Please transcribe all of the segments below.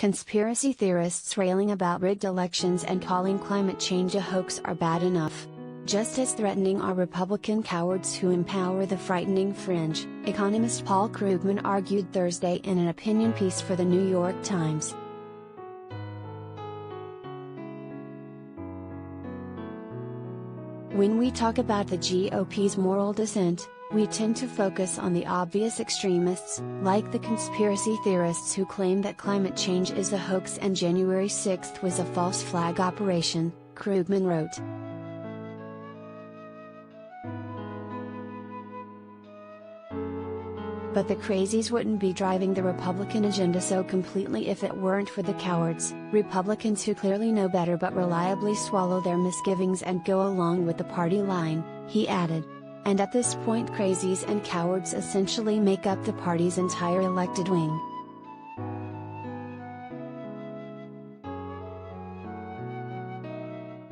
Conspiracy theorists railing about rigged elections and calling climate change a hoax are bad enough. Just as threatening are Republican cowards who empower the frightening fringe, economist Paul Krugman argued Thursday in an opinion piece for the New York Times. When we talk about the GOP's moral descent, we tend to focus on the obvious extremists, like the conspiracy theorists who claim that climate change is a hoax and January 6 was a false flag operation, Krugman wrote. But the crazies wouldn't be driving the Republican agenda so completely if it weren't for the cowards, Republicans who clearly know better but reliably swallow their misgivings and go along with the party line, he added. And at this point crazies and cowards essentially make up the party's entire elected wing.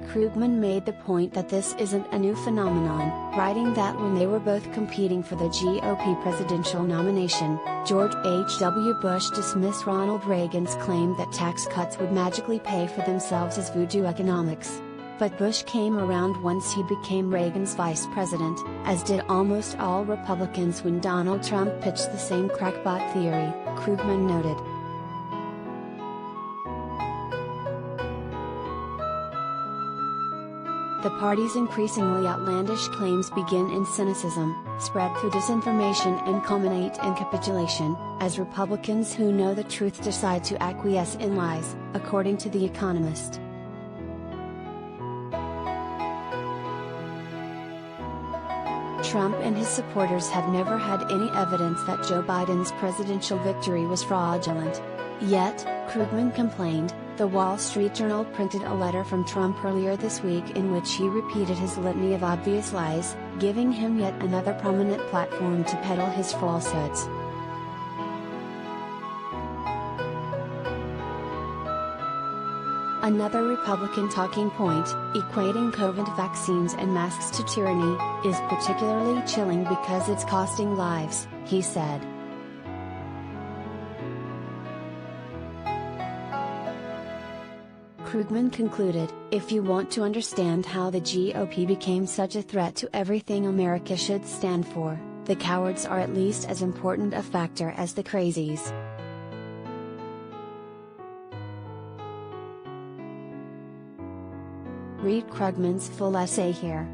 Krugman made the point that this isn't a new phenomenon, writing that when they were both competing for the GOP presidential nomination, George H.W. Bush dismissed Ronald Reagan's claim that tax cuts would magically pay for themselves as voodoo economics. But Bush came around once he became Reagan's vice president, as did almost all Republicans when Donald Trump pitched the same crackpot theory, Krugman noted. The party's increasingly outlandish claims begin in cynicism, spread through disinformation and culminate in capitulation, as Republicans who know the truth decide to acquiesce in lies, according to The Economist. Trump and his supporters have never had any evidence that Joe Biden's presidential victory was fraudulent. Yet, Krugman complained, the Wall Street Journal printed a letter from Trump earlier this week in which he repeated his litany of obvious lies, giving him yet another prominent platform to peddle his falsehoods. Another Republican talking point, equating COVID vaccines and masks to tyranny, is particularly chilling because it's costing lives, he said. Krugman concluded, if you want to understand how the GOP became such a threat to everything America should stand for, the cowards are at least as important a factor as the crazies. Read Krugman's full essay here.